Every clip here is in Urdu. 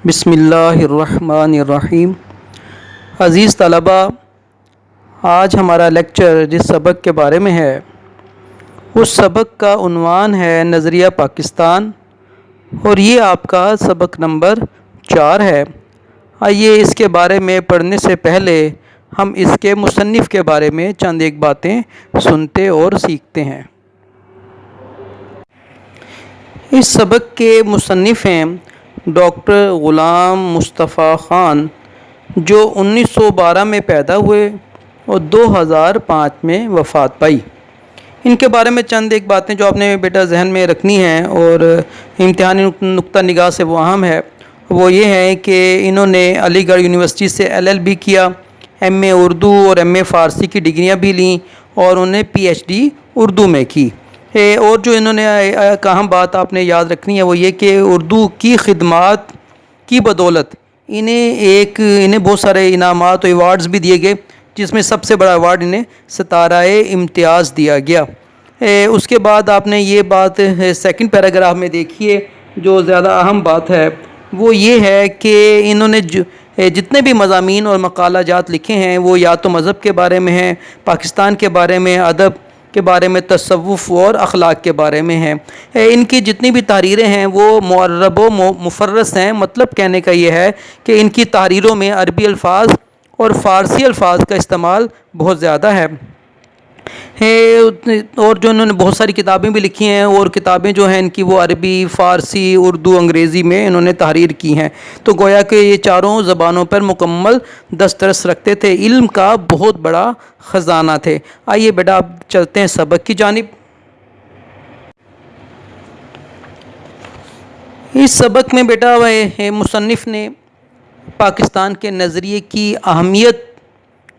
بسم اللہ الرحمن الرحیم۔ عزیز طلبہ، آج ہمارا لیکچر جس سبق کے بارے میں ہے اس سبق کا عنوان ہے نظریہ پاکستان، اور یہ آپ کا سبق نمبر 4 ہے۔ آئیے اس کے بارے میں پڑھنے سے پہلے ہم اس کے مصنف کے بارے میں چند ایک باتیں سنتے اور سیکھتے ہیں۔ اس سبق کے مصنف ہیں ڈاکٹر غلام مصطفیٰ خان، جو 1912 میں پیدا ہوئے اور 2005 میں وفات پائی۔ ان کے بارے میں چند ایک باتیں جو آپ نے بیٹا ذہن میں رکھنی ہیں اور امتحانی نقطہ نگاہ سے وہ اہم ہے، وہ یہ ہے کہ انہوں نے علی گڑھ یونیورسٹی سے LLB کیا، MA اردو اور MA فارسی کی ڈگریاں بھی لیں، اور انہیں PhD اردو میں کی۔ اور جو انہوں نے اہم بات آپ نے یاد رکھنی ہے وہ یہ کہ اردو کی خدمات کی بدولت انہیں بہت سارے انعامات و ایوارڈز بھی دیے گئے، جس میں سب سے بڑا ایوارڈ انہیں ستارہ امتیاز دیا گیا۔ اس کے بعد آپ نے یہ بات سیکنڈ پیراگراف میں دیکھیے، جو زیادہ اہم بات ہے وہ یہ ہے کہ انہوں نے جتنے بھی مضامین اور مقالہ جات لکھے ہیں وہ یا تو مذہب کے بارے میں ہیں، پاکستان کے بارے میں، ادب کے بارے میں، تصوف اور اخلاق کے بارے میں ہیں۔ ان کی جتنی بھی تحریریں ہیں وہ معرب و مفرس ہیں، مطلب کہنے کا یہ ہے کہ ان کی تحریروں میں عربی الفاظ اور فارسی الفاظ کا استعمال بہت زیادہ ہے۔ اور جو انہوں نے بہت ساری کتابیں بھی لکھی ہیں، اور کتابیں جو ہیں ان کی وہ عربی، فارسی، اردو، انگریزی میں انہوں نے تحریر کی ہیں، تو گویا کہ یہ چاروں زبانوں پر مکمل دسترس رکھتے تھے، علم کا بہت بڑا خزانہ تھے۔ آئیے بیٹا اب چلتے ہیں سبق کی جانب۔ اس سبق میں بیٹا مصنف نے پاکستان کے نظریے کی اہمیت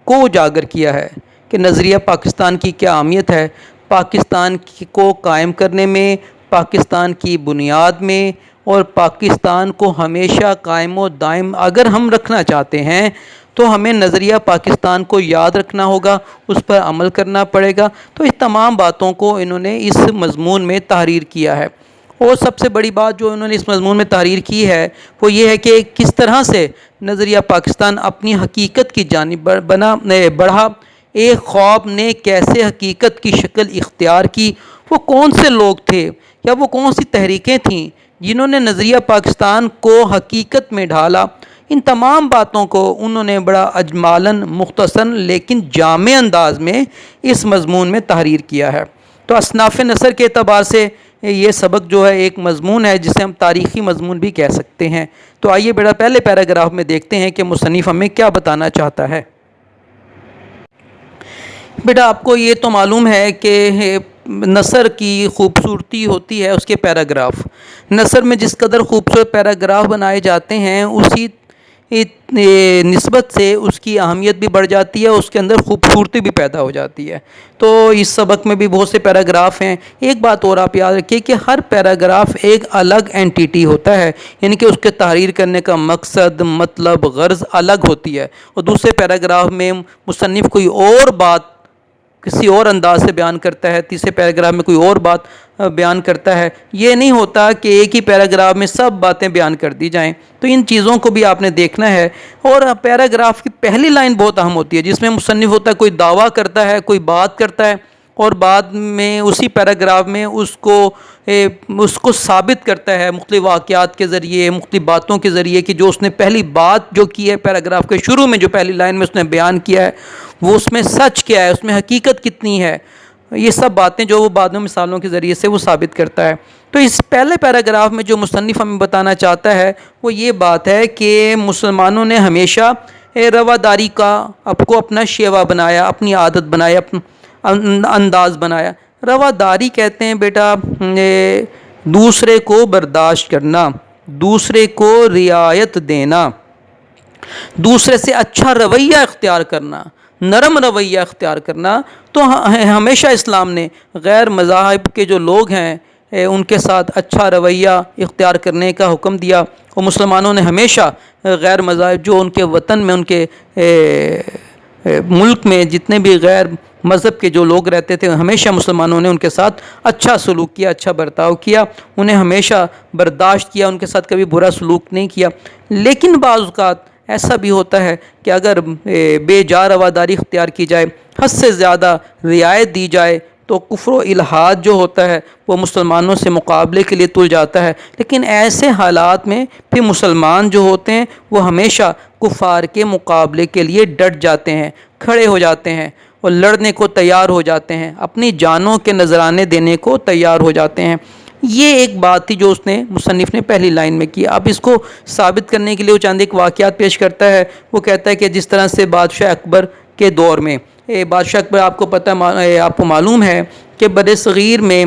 کو اجاگر کیا ہے کہ نظریہ پاکستان کی کیا اہمیت ہے، پاکستان کو قائم کرنے میں، پاکستان کی بنیاد میں، اور پاکستان کو ہمیشہ قائم و دائم اگر ہم رکھنا چاہتے ہیں تو ہمیں نظریہ پاکستان کو یاد رکھنا ہوگا، اس پر عمل کرنا پڑے گا۔ تو اس تمام باتوں کو انہوں نے اس مضمون میں تحریر کیا ہے، اور سب سے بڑی بات جو انہوں نے اس مضمون میں تحریر کی ہے وہ یہ ہے کہ کس طرح سے نظریہ پاکستان اپنی حقیقت کی جانب بڑھا، ایک خواب نے کیسے حقیقت کی شکل اختیار کی، وہ کون سے لوگ تھے یا وہ کون سی تحریکیں تھیں جنہوں نے نظریہ پاکستان کو حقیقت میں ڈھالا۔ ان تمام باتوں کو انہوں نے بڑا اجمالاً، مختصراً لیکن جامع انداز میں اس مضمون میں تحریر کیا ہے۔ تو اصناف نثر کے اعتبار سے یہ سبق جو ہے ایک مضمون ہے جسے ہم تاریخی مضمون بھی کہہ سکتے ہیں۔ تو آئیے بیٹا پہلے پیراگراف میں دیکھتے ہیں کہ مصنف ہمیں کیا بتانا چاہتا ہے۔ بیٹا آپ کو یہ تو معلوم ہے کہ نثر کی خوبصورتی ہوتی ہے اس کے پیراگراف۔ نثر میں جس قدر خوبصورت پیراگراف بنائے جاتے ہیں اسی نسبت سے اس کی اہمیت بھی بڑھ جاتی ہے، اس کے اندر خوبصورتی بھی پیدا ہو جاتی ہے۔ تو اس سبق میں بھی بہت سے پیراگراف ہیں۔ ایک بات اور آپ یاد رکھیے کہ ہر پیراگراف ایک الگ اینٹیٹی ہوتا ہے، یعنی کہ اس کے تحریر کرنے کا مقصد، مطلب، غرض الگ ہوتی ہے، اور دوسرے پیراگراف میں مصنف کوئی اور بات کسی اور انداز سے بیان کرتا ہے، تیسرے پیراگراف میں کوئی اور بات بیان کرتا ہے۔ یہ نہیں ہوتا کہ ایک ہی پیراگراف میں سب باتیں بیان کر دی جائیں، تو ان چیزوں کو بھی آپ نے دیکھنا ہے۔ اور پیراگراف کی پہلی لائن بہت اہم ہوتی ہے، جس میں مصنف ہوتا ہے کوئی دعویٰ کرتا ہے، کوئی بات کرتا ہے، اور بعد میں اسی پیراگراف میں اس کو ثابت کرتا ہے مختلف واقعات کے ذریعے، مختلف باتوں کے ذریعے، کہ جو اس نے پہلی بات جو کی ہے پیراگراف کے شروع میں، جو پہلی لائن میں اس نے بیان کیا ہے وہ اس میں سچ کیا ہے، اس میں حقیقت کتنی ہے، یہ سب باتیں جو وہ بعد میں مثالوں کے ذریعے سے وہ ثابت کرتا ہے۔ تو اس پہلے پیراگراف میں جو مصنف ہمیں بتانا چاہتا ہے وہ یہ بات ہے کہ مسلمانوں نے ہمیشہ رواداری کا آپ کو اپنا شیوا بنایا، اپنی عادت بنایا، اپنا انداز بنایا۔ رواداری کہتے ہیں بیٹا دوسرے کو برداشت کرنا، دوسرے کو رعایت دینا، دوسرے سے اچھا رویہ اختیار کرنا، نرم رویہ اختیار کرنا۔ تو ہمیشہ اسلام نے غیر مذاہب کے جو لوگ ہیں ان کے ساتھ اچھا رویہ اختیار کرنے کا حکم دیا، اور مسلمانوں نے ہمیشہ غیر مذاہب جو ان کے وطن میں، ان کے ملک میں جتنے بھی غیر مذہب کے جو لوگ رہتے تھے ہمیشہ مسلمانوں نے ان کے ساتھ اچھا سلوک کیا، اچھا برتاؤ کیا، انہیں ہمیشہ برداشت کیا، ان کے ساتھ کبھی برا سلوک نہیں کیا۔ لیکن بعض اوقات ایسا بھی ہوتا ہے کہ اگر بے جا رواداری اختیار کی جائے، حد سے زیادہ رعایت دی جائے، تو کفر و الحاد جو ہوتا ہے وہ مسلمانوں سے مقابلے کے لیے تل جاتا ہے۔ لیکن ایسے حالات میں پھر مسلمان جو ہوتے ہیں وہ ہمیشہ کفار کے مقابلے کے لیے ڈٹ جاتے ہیں، کھڑے ہو جاتے ہیں اور لڑنے کو تیار ہو جاتے ہیں، اپنی جانوں کے نذرانے دینے کو تیار ہو جاتے ہیں۔ یہ ایک بات تھی جو اس نے مصنف نے پہلی لائن میں کی۔ اب اس کو ثابت کرنے کے لیے وہ چند ایک واقعات پیش کرتا ہے۔ وہ کہتا ہے کہ جس طرح سے بادشاہ اکبر کے دور میں، بادشاہ اکبر آپ کو پتہ، آپ کو معلوم ہے کہ بر صغیر میں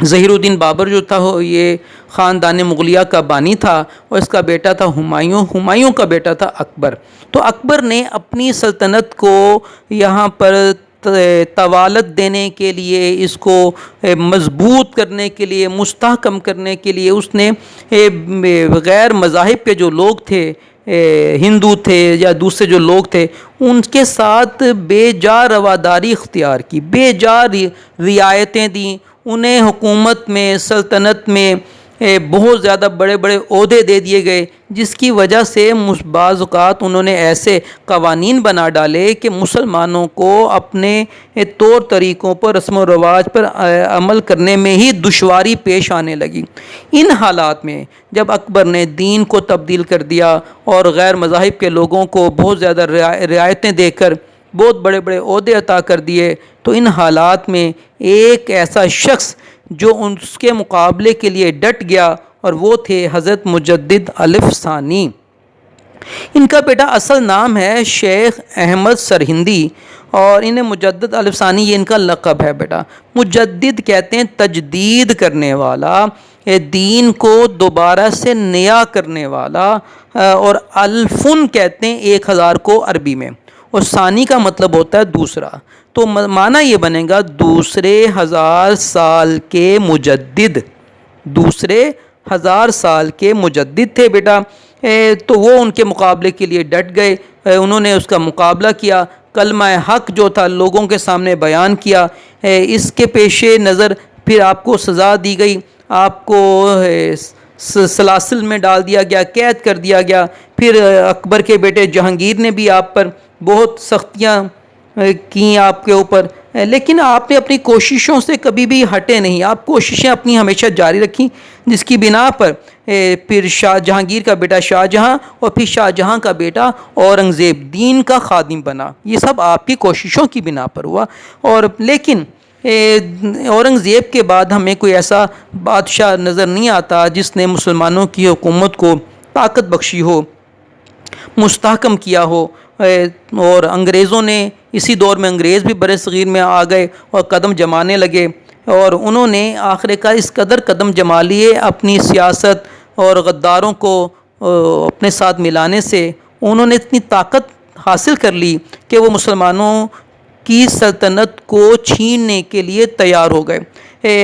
ظہیر الدین بابر جو تھا یہ خاندان مغلیہ کا بانی تھا، اور اس کا بیٹا تھا ہمایوں کا بیٹا تھا اکبر۔ تو اکبر نے اپنی سلطنت کو یہاں پر طوالت دینے کے لیے، اس کو مضبوط کرنے کے لیے، مستحکم کرنے کے لیے، اس نے غیر مذاہب کے جو لوگ تھے، ہندو تھے یا دوسرے جو لوگ تھے، ان کے ساتھ بے جا رواداری اختیار کی، بے جا رعایتیں دیں، انہیں حکومت میں، سلطنت میں بہت زیادہ بڑے بڑے عہدے دے دیے گئے، جس کی وجہ سے بعض اوقات انہوں نے ایسے قوانین بنا ڈالے کہ مسلمانوں کو اپنے طور طریقوں پر، رسم و رواج پر عمل کرنے میں ہی دشواری پیش آنے لگی۔ ان حالات میں جب اکبر نے دین کو تبدیل کر دیا اور غیر مذاہب کے لوگوں کو بہت زیادہ رعایتیں دے کر بہت بڑے بڑے عہدے عطا کر دیے، تو ان حالات میں ایک ایسا شخص جو اس کے مقابلے کے لیے ڈٹ گیا، اور وہ تھے حضرت مجدد الف ثانی۔ ان کا بیٹا اصل نام ہے شیخ احمد سرہندی، اور انہیں مجدد الف ثانی یہ ان کا لقب ہے بیٹا۔ مجدد کہتے ہیں تجدید کرنے والا، دین کو دوبارہ سے نیا کرنے والا، اور الفن کہتے ہیں 1000 کو عربی میں، اور ثانی کا مطلب ہوتا ہے دوسرا، تو معنی یہ بنے گا دوسرے 1000 سال کے مجدد، دوسرے 1000 سال کے مجدد تھے بیٹا۔ تو وہ ان کے مقابلے کے لیے ڈٹ گئے، انہوں نے اس کا مقابلہ کیا، کلمہ حق جو تھا لوگوں کے سامنے بیان کیا۔ اس کے پیش نظر پھر آپ کو سزا دی گئی، آپ کو سلاسل میں ڈال دیا گیا، قید کر دیا گیا۔ پھر اکبر کے بیٹے جہانگیر نے بھی آپ پر بہت سختیاں کی آپ کے اوپر، لیکن آپ نے اپنی کوششوں سے کبھی بھی ہٹے نہیں، آپ کوششیں اپنی ہمیشہ جاری رکھیں، جس کی بنا پر پھر جہانگیر کا بیٹا شاہ جہاں، اور پھر شاہ جہاں کا بیٹا اورنگزیب دین کا خادم بنا۔ یہ سب آپ کی کوششوں کی بنا پر ہوا۔ اور لیکن اورنگزیب کے بعد ہمیں کوئی ایسا بادشاہ نظر نہیں آتا جس نے مسلمانوں کی حکومت کو طاقت بخشی ہو، مستحکم کیا ہو۔ اور انگریزوں نے، اسی دور میں انگریز بھی بر صغیر میں آ گئے اور قدم جمانے لگے، اور انہوں نے آخر کار اس قدر قدم جما لیے اپنی سیاست اور غداروں کو اپنے ساتھ ملانے سے، انہوں نے اتنی طاقت حاصل کر لی کہ وہ مسلمانوں کی سلطنت کو چھیننے کے لیے تیار ہو گئے۔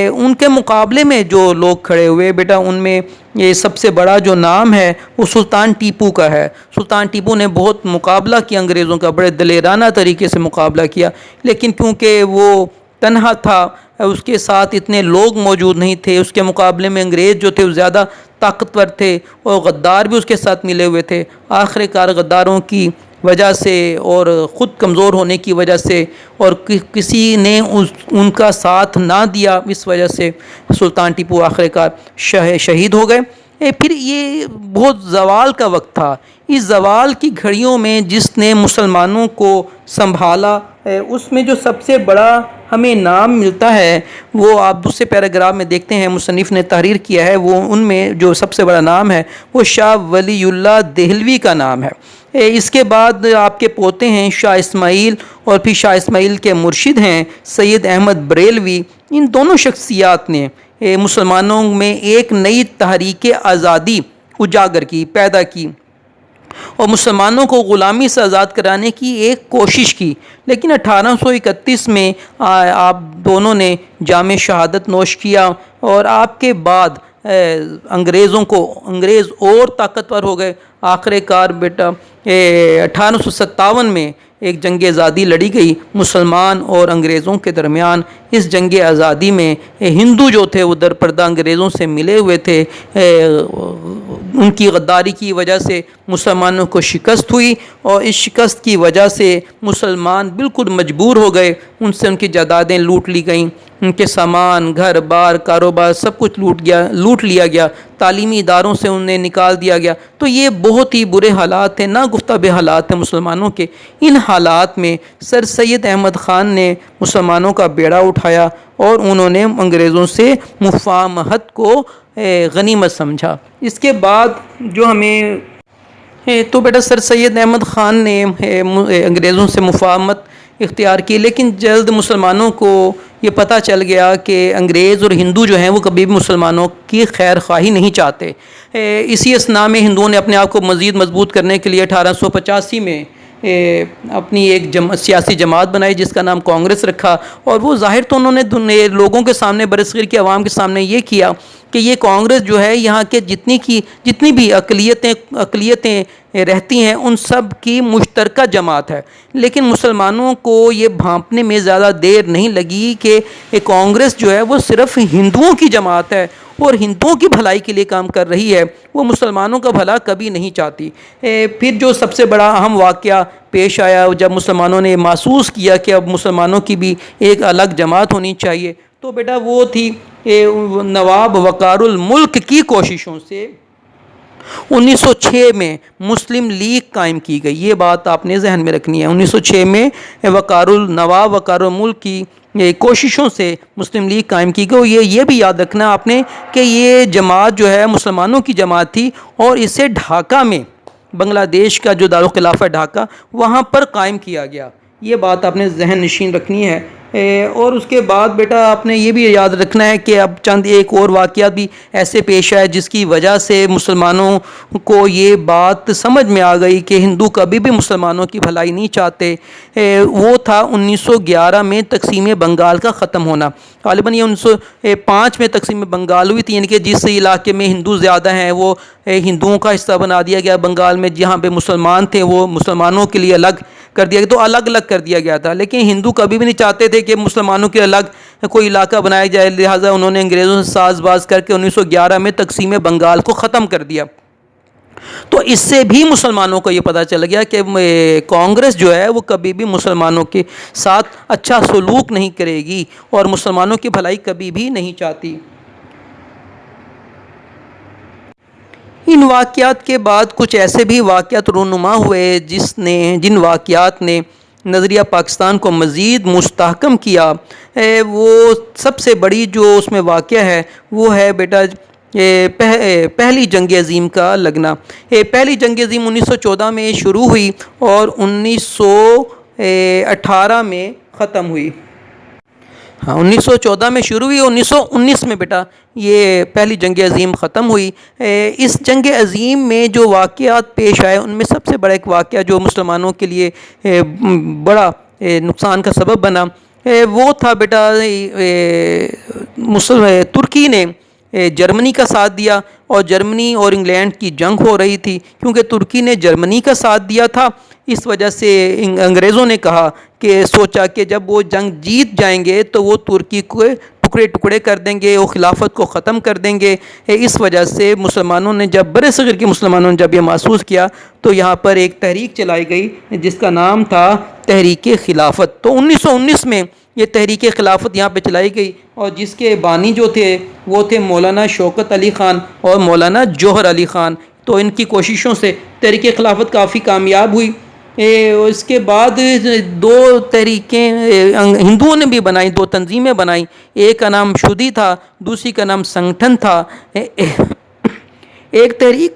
ان کے مقابلے میں جو لوگ کھڑے ہوئے بیٹا، ان میں یہ سب سے بڑا جو نام ہے وہ سلطان ٹیپو کا ہے۔ سلطان ٹیپو نے بہت مقابلہ کیا انگریزوں کا، بڑے دلیرانہ طریقے سے مقابلہ کیا، لیکن کیونکہ وہ تنہا تھا، اس کے ساتھ اتنے لوگ موجود نہیں تھے، اس کے مقابلے میں انگریز جو تھے وہ زیادہ طاقتور تھے، اور غدار بھی اس کے ساتھ ملے ہوئے تھے۔ آخر کار غداروں کی وجہ سے اور خود کمزور ہونے کی وجہ سے، اور کسی نے ان کا ساتھ نہ دیا، اس وجہ سے سلطان ٹیپو آخر کار شہید ہو گئے۔ پھر یہ بہت زوال کا وقت تھا، اس زوال کی گھڑیوں میں جس نے مسلمانوں کو سنبھالا، اس میں جو سب سے بڑا ہمیں نام ملتا ہے وہ آپ دوسرے پیراگراف میں دیکھتے ہیں، مصنف نے تحریر کیا ہے، وہ ان میں جو سب سے بڑا نام ہے وہ شاہ ولی اللہ دہلوی کا نام ہے۔ اس کے بعد آپ کے پوتے ہیں شاہ اسماعیل، اور پھر شاہ اسماعیل کے مرشد ہیں سید احمد بریلوی۔ ان دونوں شخصیات نے مسلمانوں میں ایک نئی تحریک آزادی اجاگر کی، پیدا کی، اور مسلمانوں کو غلامی سے آزاد کرانے کی ایک کوشش کی۔ لیکن 1831 میں آپ دونوں نے جام شہادت نوش کیا، اور آپ کے بعد انگریز اور طاقتور ہو گئے۔ آخر کار بیٹا 1857 میں ایک جنگ آزادی لڑی گئی مسلمان اور انگریزوں کے درمیان۔ اس جنگ آزادی میں ہندو جو تھے وہ درپردہ انگریزوں سے ملے ہوئے تھے، ان کی غداری کی وجہ سے مسلمانوں کو شکست ہوئی، اور اس شکست کی وجہ سے مسلمان بالکل مجبور ہو گئے، ان سے ان کی جائیدادیں لوٹ لی گئیں، ان کے سامان، گھر بار، کاروبار سب کچھ لوٹ لیا گیا، تعلیمی اداروں سے انہیں نکال دیا گیا۔ تو یہ بہت ہی برے حالات ہیں، ناگفتہ حالات ہیں مسلمانوں کے۔ ان حالات میں سر سید احمد خان نے مسلمانوں کا بیڑا اٹھایا اور انہوں نے انگریزوں سے مفاہمت کو غنیمت سمجھا۔ اس کے بعد جو ہمیں تو بیٹا سر سید احمد خان نے انگریزوں سے مفاہمت اختیار کی، لیکن جلد مسلمانوں کو یہ پتہ چل گیا کہ انگریز اور ہندو جو ہیں وہ کبھی بھی مسلمانوں کی خیر خواہی نہیں چاہتے۔ اسی اثناء میں ہندوؤں نے اپنے آپ کو مزید مضبوط کرنے کے لیے 1885 میں اپنی ایک سیاسی جماعت بنائی جس کا نام کانگریس رکھا، اور وہ ظاہر تو انہوں نے لوگوں کے سامنے، برصغیر کی عوام کے سامنے یہ کیا کہ یہ کانگریس جو ہے یہاں کے جتنی بھی اقلیتیں رہتی ہیں ان سب کی مشترکہ جماعت ہے۔ لیکن مسلمانوں کو یہ بھانپنے میں زیادہ دیر نہیں لگی کہ کانگریس جو ہے وہ صرف ہندوؤں کی جماعت ہے اور ہندوؤں کی بھلائی کے لیے کام کر رہی ہے، وہ مسلمانوں کا بھلا کبھی نہیں چاہتی۔ پھر جو سب سے بڑا اہم واقعہ پیش آیا جب مسلمانوں نے محسوس کیا کہ اب مسلمانوں کی بھی ایک الگ جماعت ہونی چاہیے، تو بیٹا وہ تھی نواب وقار الملک کی کوششوں سے 1906 میں مسلم لیگ قائم کی گئی۔ یہ بات آپ نے ذہن میں رکھنی ہے، 1906 میں نواب وقار الملک کی کوششوں سے مسلم لیگ قائم کی گئی۔ یہ بھی یاد رکھنا آپ نے کہ یہ جماعت جو ہے مسلمانوں کی جماعت تھی، اور اسے ڈھاکہ میں، بنگلہ دیش کا جو دارالخلافہ ڈھاکہ، وہاں پر قائم کیا گیا۔ یہ بات آپ نے ذہن نشین رکھنی ہے۔ اور اس کے بعد بیٹا آپ نے یہ بھی یاد رکھنا ہے کہ اب چند ایک اور واقعات بھی ایسے پیش آئے جس کی وجہ سے مسلمانوں کو یہ بات سمجھ میں آ گئی کہ ہندو کبھی بھی مسلمانوں کی بھلائی نہیں چاہتے۔ وہ تھا 1911 میں تقسیم بنگال کا ختم ہونا۔ غالباً یہ 1905 میں تقسیم بنگال ہوئی تھی، یعنی کہ جس علاقے میں ہندو زیادہ ہیں وہ ہندوؤں کا حصہ بنا دیا گیا بنگال میں، جہاں پہ مسلمان تھے وہ مسلمانوں کے لیے الگ کر دیا گیا، تو الگ الگ کر دیا گیا تھا۔ لیکن ہندو کبھی بھی نہیں چاہتے تھے کہ مسلمانوں کے الگ کوئی علاقہ بنایا جائے، لہٰذا انہوں نے انگریزوں سے ساز باز کر کے 1911 میں تقسیم بنگال کو ختم کر دیا۔ تو اس سے بھی مسلمانوں کو یہ پتہ چل گیا کہ کانگریس جو ہے وہ کبھی بھی مسلمانوں کے ساتھ اچھا سلوک نہیں کرے گی اور مسلمانوں کی بھلائی کبھی بھی نہیں چاہتی۔ ان واقعات کے بعد کچھ ایسے بھی واقعات رونما ہوئے جن واقعات نے نظریہ پاکستان کو مزید مستحکم کیا۔ وہ سب سے بڑی جو اس میں واقعہ ہے وہ ہے بیٹا پہلی جنگ عظیم کا لگنا۔ پہلی جنگ عظیم 1914 میں شروع ہوئی اور 1918 میں ختم ہوئی۔ 1914 میں شروع ہوئی، 1919 میں بیٹا یہ پہلی جنگ عظیم ختم ہوئی۔ اس جنگ عظیم میں جو واقعات پیش آئے ان میں سب سے بڑا ایک واقعہ جو مسلمانوں کے لیے بڑا نقصان کا سبب بنا وہ تھا بیٹا ترکی نے جرمنی کا ساتھ دیا، اور جرمنی اور انگلینڈ کی جنگ ہو رہی تھی۔ کیونکہ ترکی نے جرمنی کا ساتھ دیا تھا، اس وجہ سے انگریزوں نے کہا کہ سوچا کہ جب وہ جنگ جیت جائیں گے تو وہ ترکی کو ٹکڑے ٹکڑے کر دیں گے، وہ خلافت کو ختم کر دیں گے۔ اس وجہ سے مسلمانوں نے برصغیر کے مسلمانوں نے جب یہ محسوس کیا تو یہاں پر ایک تحریک چلائی گئی جس کا نام تھا تحریک خلافت۔ تو 1919 میں یہ تحریک خلافت یہاں پہ چلائی گئی، اور جس کے بانی جو تھے وہ تھے مولانا شوکت علی خان اور مولانا جوہر علی خان۔ تو ان کی کوششوں سے تحریک خلافت کافی کامیاب ہوئی۔ اس کے بعد دو تحریکیں ہندوؤں نے بھی بنائیں، دو تنظیمیں بنائیں، ایک کا نام شدھی تھا، دوسری کا نام سنگٹھن تھا۔ ایک تحریک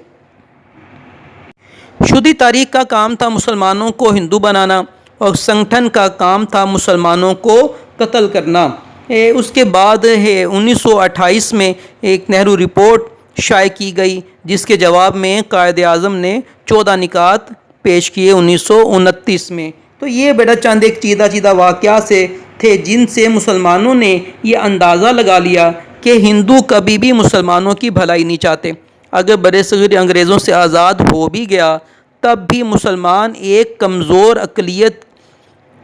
شدھی تحریک کا کام تھا مسلمانوں کو ہندو بنانا، اور سنگٹھن کا کام تھا مسلمانوں کو قتل کرنا۔ اس کے بعد 1928 میں ایک نہرو رپورٹ شائع کی گئی جس کے جواب میں قائد اعظم نے 14 نکات پیش کیے 1929 میں۔ تو یہ بیٹا چند ایک چیدہ واقعات سے تھے جن سے مسلمانوں نے یہ اندازہ لگا لیا کہ ہندو کبھی بھی مسلمانوں کی بھلائی نہیں چاہتے۔ اگر برصغیر انگریزوں سے آزاد ہو بھی گیا تب بھی مسلمان ایک کمزور اقلیت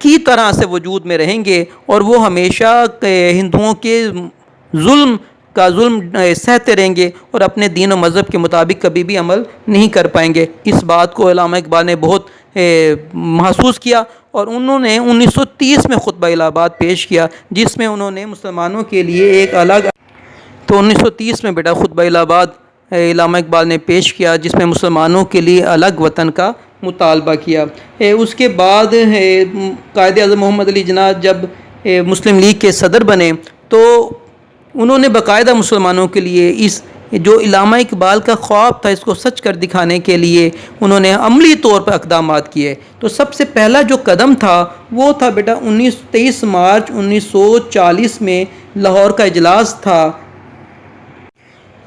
کی طرح سے وجود میں رہیں گے، اور وہ ہمیشہ ہندوؤں کے ظلم سہتے رہیں گے اور اپنے دین و مذہب کے مطابق کبھی بھی عمل نہیں کر پائیں گے۔ اس بات کو علامہ اقبال نے بہت محسوس کیا، اور انہوں نے 1930 میں خطبہ الہ آباد پیش کیا، جس میں انہوں نے مسلمانوں کے لیے ایک الگ 1930 میں بیٹا خطبہ الہ آباد علامہ اقبال نے پیش کیا، جس میں مسلمانوں کے لیے الگ وطن کا مطالبہ کیا۔ اس کے بعد قائد اعظم محمد علی جناح جب مسلم لیگ کے صدر بنے تو انہوں نے باقاعدہ مسلمانوں کے لیے اس جو علامہ اقبال کا خواب تھا اس کو سچ کر دکھانے کے لیے انہوں نے عملی طور پر اقدامات کیے۔ تو سب سے پہلا جو قدم تھا وہ تھا بیٹا 23 مارچ 1940 میں لاہور کا اجلاس تھا،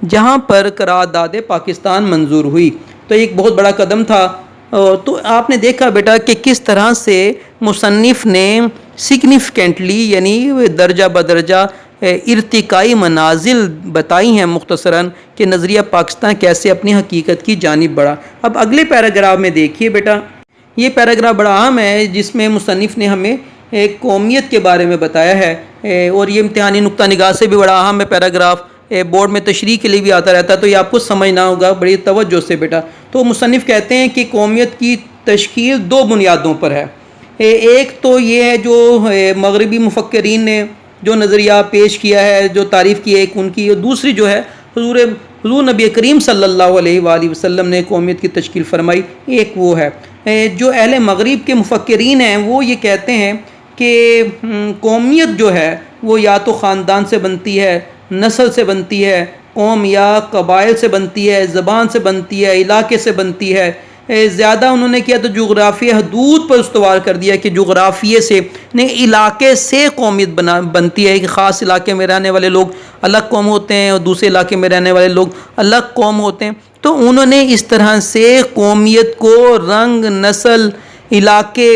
جہاں پر قرارداد پاکستان منظور ہوئی۔ تو ایک بہت بڑا قدم تھا۔ تو آپ نے دیکھا بیٹا کہ کس طرح سے مصنف نے سگنیفیکنٹلی یعنی درجہ بدرجہ ارتقائی منازل بتائی ہیں مختصراً کہ نظریہ پاکستان کیسے اپنی حقیقت کی جانب بڑھا۔ اب اگلے پیراگراف میں دیکھیے بیٹا، یہ پیراگراف بڑا اہم ہے، جس میں مصنف نے ہمیں قومیت کے بارے میں بتایا ہے، اور یہ امتحانی نقطہ نگاہ سے بھی بڑا اہم ہے پیراگراف، بورڈ میں تشریح کے لیے بھی آتا رہتا ہے، تو یہ آپ کو سمجھنا ہوگا بڑی توجہ سے بیٹا۔ تو مصنف کہتے ہیں کہ قومیت کی تشکیل دو بنیادوں پر ہے۔ ایک تو یہ ہے جو مغربی مفکرین نے جو نظریہ پیش کیا ہے، جو تعریف کی ہے ایک ان کی، اور دوسری جو ہے حضور نبی کریم صلی اللہ علیہ وآلہ وسلم نے قومیت کی تشکیل فرمائی، ایک وہ ہے۔ جو اہل مغرب کے مفکرین ہیں وہ یہ کہتے ہیں کہ قومیت جو ہے وہ یا تو خاندان سے بنتی ہے، نسل سے بنتی ہے، قوم یا قبائل سے بنتی ہے، زبان سے بنتی ہے، علاقے سے بنتی ہے۔ زیادہ انہوں نے کیا تو جغرافیہ حدود پر استوار کر دیا کہ جغرافیے سے نہیں، علاقے سے قومیت بنتی ہے، کہ خاص علاقے میں رہنے والے لوگ الگ قوم ہوتے ہیں اور دوسرے علاقے میں رہنے والے لوگ الگ قوم ہوتے ہیں۔ تو انہوں نے اس طرح سے قومیت کو رنگ، نسل، علاقے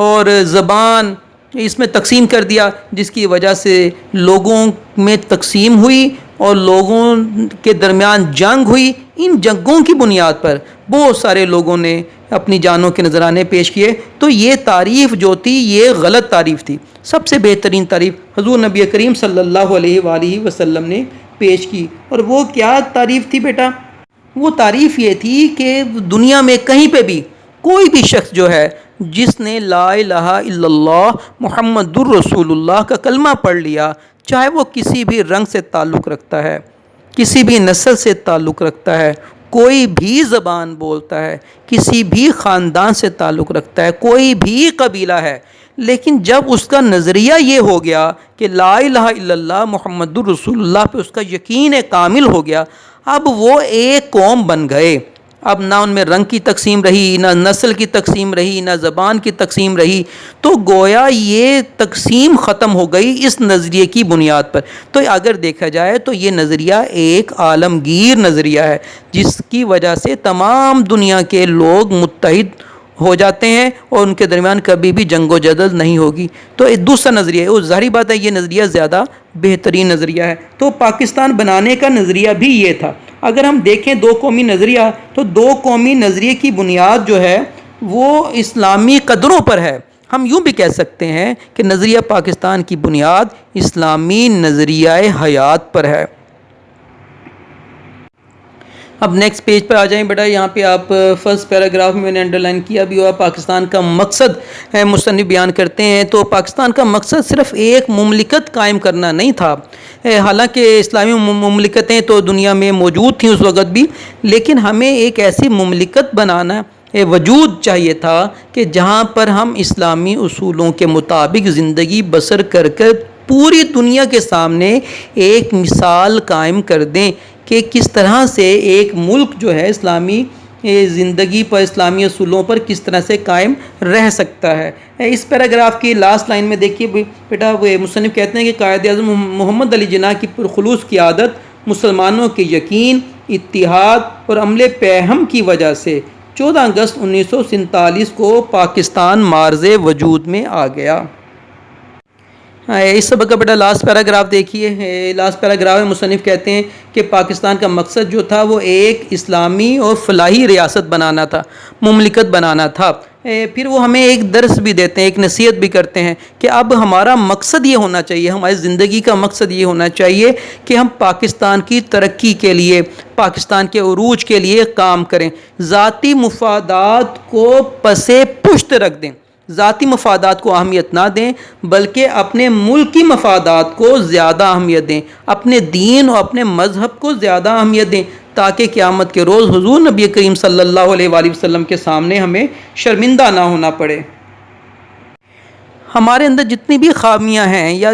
اور زبان اس میں تقسیم کر دیا، جس کی وجہ سے لوگوں میں تقسیم ہوئی اور لوگوں کے درمیان جنگ ہوئی۔ ان جنگوں کی بنیاد پر بہت سارے لوگوں نے اپنی جانوں کے نذرانے پیش کیے۔ تو یہ تعریف جو تھی یہ غلط تعریف تھی۔ سب سے بہترین تعریف حضور نبی کریم صلی اللہ علیہ وآلہ وسلم نے پیش کی، اور وہ کیا تعریف تھی بیٹا؟ وہ تعریف یہ تھی کہ دنیا میں کہیں پہ بھی کوئی بھی شخص جو ہے جس نے لا الہ الا اللہ محمد الرسول اللہ کا کلمہ پڑھ لیا، چاہے وہ کسی بھی رنگ سے تعلق رکھتا ہے، کسی بھی نسل سے تعلق رکھتا ہے، کوئی بھی زبان بولتا ہے، کسی بھی خاندان سے تعلق رکھتا ہے، کوئی بھی قبیلہ ہے، لیکن جب اس کا نظریہ یہ ہو گیا کہ لا الہ الا اللہ محمد الرسول اللہ پہ اس کا یقین کامل ہو گیا، اب وہ ایک قوم بن گئے۔ اب نہ ان میں رنگ کی تقسیم رہی، نہ نسل کی تقسیم رہی، نہ زبان کی تقسیم رہی، تو گویا یہ تقسیم ختم ہو گئی اس نظریے کی بنیاد پر۔ تو اگر دیکھا جائے تو یہ نظریہ ایک عالمگیر نظریہ ہے، جس کی وجہ سے تمام دنیا کے لوگ متحد ہو جاتے ہیں اور ان کے درمیان کبھی بھی جنگ و جدل نہیں ہوگی۔ تو ایک دوسرا نظریہ ہے، وہ ظاہری بات ہے یہ نظریہ زیادہ بہترین نظریہ ہے۔ تو پاکستان بنانے کا نظریہ بھی یہ تھا۔ اگر ہم دیکھیں دو قومی نظریہ، تو دو قومی نظریے کی بنیاد جو ہے وہ اسلامی قدروں پر ہے۔ ہم یوں بھی کہہ سکتے ہیں کہ نظریہ پاکستان کی بنیاد اسلامی نظریہ حیات پر ہے۔ اب نیکسٹ پیج پر آ جائیں بیٹا، یہاں پہ آپ فرسٹ پیراگراف میں نے انڈرلائن کیا بھی ہوا، پاکستان کا مقصد مصنف بیان کرتے ہیں۔ تو پاکستان کا مقصد صرف ایک مملکت قائم کرنا نہیں تھا، حالانکہ اسلامی مملکتیں تو دنیا میں موجود تھیں اس وقت بھی، لیکن ہمیں ایک ایسی مملکت بنانا وجود چاہیے تھا کہ جہاں پر ہم اسلامی اصولوں کے مطابق زندگی بسر کر کر پوری دنیا کے سامنے ایک مثال قائم کر دیں کہ کس طرح سے ایک ملک جو ہے اسلامی زندگی پر، اسلامی اصولوں پر کس طرح سے قائم رہ سکتا ہے۔ اس پیراگراف کی لاسٹ لائن میں دیکھیے بیٹا، وہ مصنف کہتے ہیں کہ قائد اعظم محمد علی جناح کی پرخلوص قیادت، مسلمانوں کے یقین، اتحاد اور عمل پیہم کی وجہ سے 14 اگست 1947 کو پاکستان معرض وجود میں آ گیا۔ اس سبق کا بیٹا لاسٹ پیراگراف دیکھیے، لاسٹ پیراگراف میں مصنف کہتے ہیں کہ پاکستان کا مقصد جو تھا وہ ایک اسلامی اور فلاحی ریاست بنانا تھا، مملکت بنانا تھا۔ پھر وہ ہمیں ایک درس بھی دیتے ہیں، ایک نصیحت بھی کرتے ہیں کہ اب ہمارا مقصد یہ ہونا چاہیے، ہماری زندگی کا مقصد یہ ہونا چاہیے کہ ہم پاکستان کی ترقی کے لیے، پاکستان کے عروج کے لیے کام کریں، ذاتی مفادات کو پس پشت رکھ دیں، ذاتی مفادات کو اہمیت نہ دیں بلکہ اپنے ملک کی مفادات کو زیادہ اہمیت دیں، اپنے دین اور اپنے مذہب کو زیادہ اہمیت دیں، تاکہ قیامت کے روز حضور نبی کریم صلی اللہ علیہ وآلہ وسلم کے سامنے ہمیں شرمندہ نہ ہونا پڑے۔ ہمارے اندر جتنی بھی خامیاں ہیں یا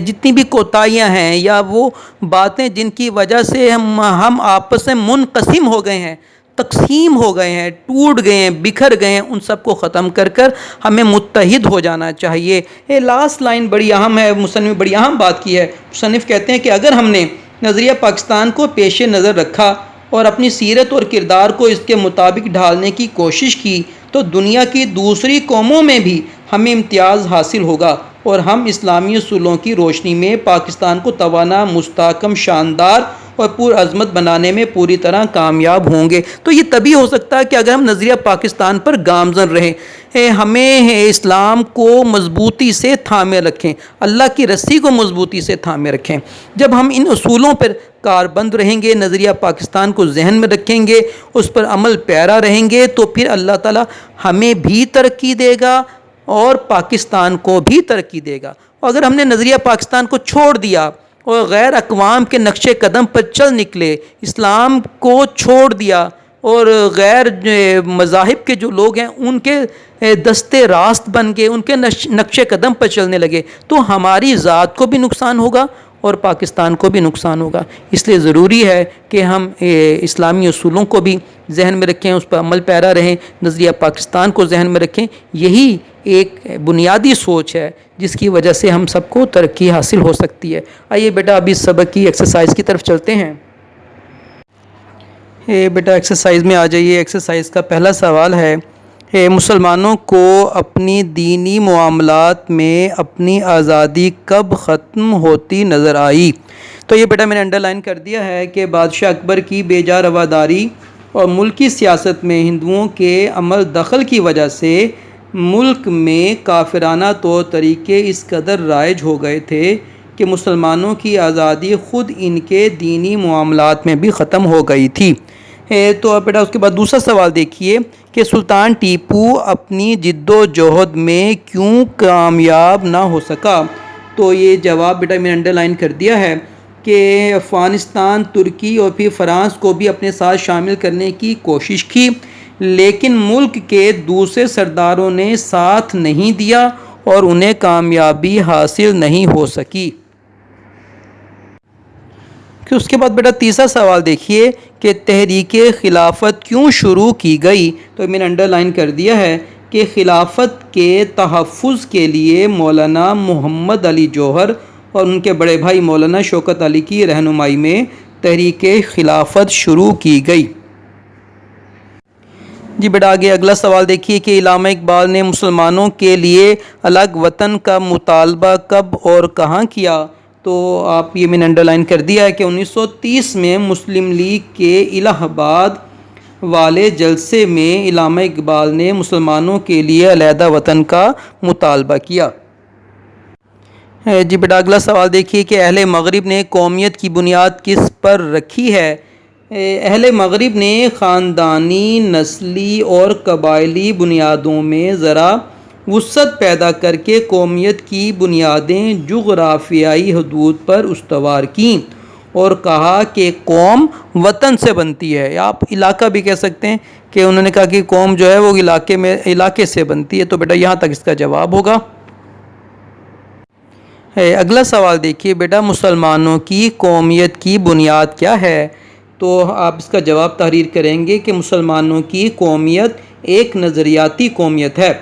جتنی بھی کوتاہیاں ہیں یا وہ باتیں جن کی وجہ سے ہم آپس میں منقسم ہو گئے ہیں، تقسیم ہو گئے ہیں، ٹوٹ گئے ہیں، بکھر گئے ہیں، ان سب کو ختم کر ہمیں متحد ہو جانا چاہیے۔ یہ لاسٹ لائن بڑی اہم ہے، مصنف نے بڑی اہم بات کی ہے۔ مصنف کہتے ہیں کہ اگر ہم نے نظریہ پاکستان کو پیش نظر رکھا اور اپنی سیرت اور کردار کو اس کے مطابق ڈھالنے کی کوشش کی تو دنیا کی دوسری قوموں میں بھی ہمیں امتیاز حاصل ہوگا اور ہم اسلامی اصولوں کی روشنی میں پاکستان کو توانا، مستحکم، شاندار اور پرعظمت بنانے میں پوری طرح کامیاب ہوں گے۔ تو یہ تبھی ہو سکتا ہے کہ اگر ہم نظریہ پاکستان پر گامزن رہیں، ہمیں اسلام کو مضبوطی سے تھامے رکھیں، اللہ کی رسی کو مضبوطی سے تھامے رکھیں۔ جب ہم ان اصولوں پر کاربند رہیں گے، نظریہ پاکستان کو ذہن میں رکھیں گے، اس پر عمل پیرا رہیں گے، تو پھر اللہ تعالیٰ ہمیں بھی ترقی دے گا اور پاکستان کو بھی ترقی دے گا۔ اور اگر ہم نے نظریہ پاکستان کو چھوڑ دیا اور غیر اقوام کے نقش قدم پر چل نکلے، اسلام کو چھوڑ دیا اور غیر مذاہب کے جو لوگ ہیں ان کے دستے راست بن گئے، ان کے نقش قدم پر چلنے لگے، تو ہماری ذات کو بھی نقصان ہوگا اور پاکستان کو بھی نقصان ہوگا۔ اس لیے ضروری ہے کہ ہم اسلامی اصولوں کو بھی ذہن میں رکھیں، اس پر عمل پیرا رہیں، نظریہ پاکستان کو ذہن میں رکھیں۔ یہی ایک بنیادی سوچ ہے جس کی وجہ سے ہم سب کو ترقی حاصل ہو سکتی ہے۔ آئیے بیٹا ابھی سبق کی ایکسرسائز کی طرف چلتے ہیں۔ بیٹا ایکسرسائز میں آ جائیے۔ ایکسرسائز کا پہلا سوال ہے، مسلمانوں کو اپنی دینی معاملات میں اپنی آزادی کب ختم ہوتی نظر آئی؟ تو یہ بیٹا میں نے انڈرلائن کر دیا ہے کہ بادشاہ اکبر کی بے جا رواداری اور ملکی سیاست میں ہندوؤں کے عمل دخل کی وجہ سے ملک میں کافرانہ طور طریقے اس قدر رائج ہو گئے تھے کہ مسلمانوں کی آزادی خود ان کے دینی معاملات میں بھی ختم ہو گئی تھی۔ تو بیٹا اس کے بعد دوسرا سوال دیکھیے کہ سلطان ٹیپو اپنی جد و جہد میں کیوں کامیاب نہ ہو سکا؟ تو یہ جواب بیٹا میں نے انڈرلائن کر دیا ہے کہ افغانستان، ترکی اور پھر فرانس کو بھی اپنے ساتھ شامل کرنے کی کوشش کی، لیکن ملک کے دوسرے سرداروں نے ساتھ نہیں دیا اور انہیں کامیابی حاصل نہیں ہو سکی۔ کہ اس کے بعد بیٹا تیسرا سوال دیکھیے کہ تحریک خلافت کیوں شروع کی گئی؟ تو میں نے انڈرلائن کر دیا ہے کہ خلافت کے تحفظ کے لیے مولانا محمد علی جوہر اور ان کے بڑے بھائی مولانا شوکت علی کی رہنمائی میں تحریک خلافت شروع کی گئی۔ جی بیٹا آگے اگلا سوال دیکھیے کہ علامہ اقبال نے مسلمانوں کے لیے الگ وطن کا مطالبہ کب اور کہاں کیا؟ تو آپ یہ میں نے انڈرلائن کر دیا ہے کہ 1930 میں مسلم لیگ کے الہ آباد والے جلسے میں علامہ اقبال نے مسلمانوں کے لیے علیحدہ وطن کا مطالبہ کیا۔ جی بیٹا اگلا سوال دیکھیے کہ اہل مغرب نے قومیت کی بنیاد کس پر رکھی ہے؟ اہل مغرب نے خاندانی، نسلی اور قبائلی بنیادوں میں ذرا وسعت پیدا کر کے قومیت کی بنیادیں جغرافیائی حدود پر استوار کیں اور کہا کہ قوم وطن سے بنتی ہے، یا آپ علاقہ بھی کہہ سکتے ہیں کہ انہوں نے کہا کہ قوم جو ہے وہ علاقے سے بنتی ہے۔ تو بیٹا یہاں تک اس کا جواب ہوگا۔ اگلا سوال دیکھیے بیٹا مسلمانوں کی قومیت کی بنیاد کیا ہے؟ تو آپ اس کا جواب تحریر کریں گے کہ مسلمانوں کی قومیت ایک نظریاتی قومیت ہے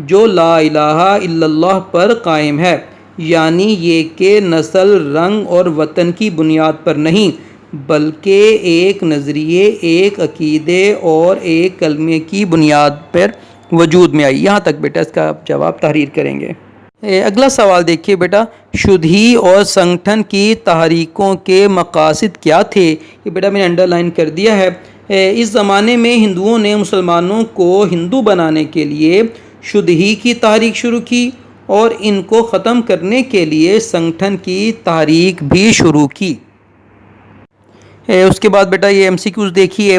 جو لا الہ الا اللہ پر قائم ہے، یعنی یہ کہ نسل، رنگ اور وطن کی بنیاد پر نہیں بلکہ ایک نظریے، ایک عقیدے اور ایک کلمے کی بنیاد پر وجود میں آئی۔ یہاں تک بیٹا اس کا جواب تحریر کریں گے۔ اگلا سوال دیکھیے بیٹا شدھی اور سنگٹھن کی تحریکوں کے مقاصد کیا تھے؟ یہ بیٹا میں نے انڈرلائن کر دیا ہے اس زمانے میں ہندوؤں نے مسلمانوں کو ہندو بنانے کے لیے شدہی کی تحریک شروع کی اور ان کو ختم کرنے کے لیے سنگٹھن کی تحریک بھی شروع کی۔ اس کے بعد بیٹا یہ ایم سی کیوز دیکھیے۔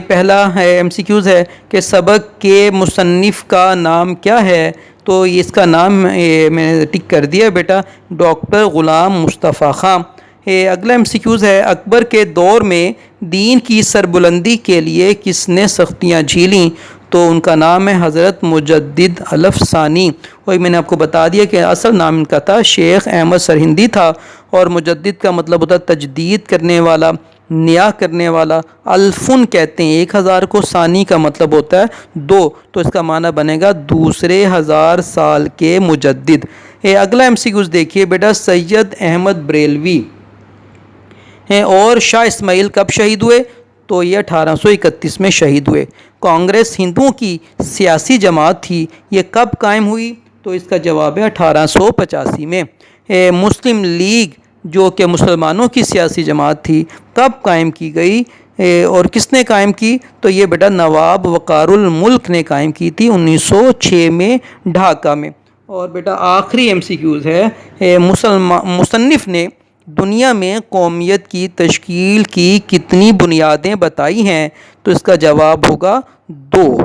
پہلا ایم سی کیوز ہے کہ سبق کے مصنف کا نام کیا ہے؟ تو اس کا نام میں نے ٹک کر دیا بیٹا، ڈاکٹر غلام مصطفیٰ خان۔ اگلا ایم سی کیوز ہے، اکبر کے دور میں دین کی سربلندی کے لیے کس نے سختیاں جھیلیں؟ تو ان کا نام ہے حضرت مجدد الف ثانی۔ وہی میں نے آپ کو بتا دیا کہ اصل نام ان کا تھا شیخ احمد سرہندی تھا، اور مجدد کا مطلب ہوتا ہے تجدید کرنے والا، نیا کرنے والا۔ الفن کہتے ہیں 1000 کو، ثانی کا مطلب ہوتا ہے 2، تو اس کا معنی بنے گا دوسرے 1000 سال کے مجدد۔ اگلا ایم سی کیوز دیکھیے بیٹا، سید احمد بریلوی اور شاہ اسماعیل کب شہید ہوئے؟ تو یہ 1831 میں شہید ہوئے۔ کانگریس ہندوؤں کی سیاسی جماعت تھی، یہ کب قائم ہوئی؟ تو اس کا جواب ہے 1885 میں۔ مسلم لیگ جو کہ مسلمانوں کی سیاسی جماعت تھی، کب قائم کی گئی اور کس نے قائم کی؟ تو یہ بیٹا نواب وقار الملک نے قائم کی تھی 1906 میں ڈھاکہ میں۔ اور بیٹا آخری ایم سی کیوز ہے، مصنف نے دنیا میں قومیت کی تشکیل کی کتنی بنیادیں بتائی ہیں؟ تو اس کا جواب ہوگا 2۔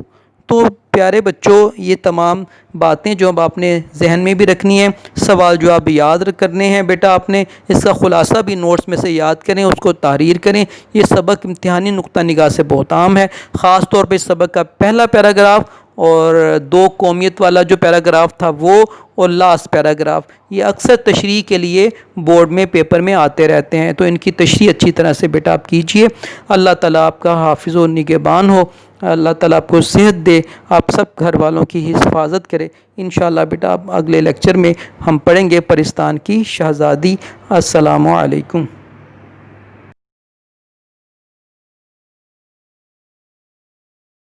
تو پیارے بچوں، یہ تمام باتیں جو اب آپ نے ذہن میں بھی رکھنی ہیں، سوال جواب یاد کرنے ہیں بیٹا، آپ نے اس کا خلاصہ بھی نوٹس میں سے یاد کریں، اس کو تحریر کریں۔ یہ سبق امتحانی نقطہ نگاہ سے بہت عام ہے، خاص طور پہ اس سبق کا پہلا پیراگراف اور 2 قومیت والا جو پیراگراف تھا وہ، اور لاسٹ پیراگراف، یہ اکثر تشریح کے لیے بورڈ میں پیپر میں آتے رہتے ہیں، تو ان کی تشریح اچھی طرح سے بیٹا آپ کیجئے۔ اللہ تعالیٰ آپ کا حافظ و نگہبان ہو، اللہ تعالیٰ آپ کو صحت دے، آپ سب گھر والوں کی حفاظت کرے۔ انشاءاللہ بیٹا اگلے لیکچر میں ہم پڑھیں گے پرستان کی شہزادی۔ السلام علیکم۔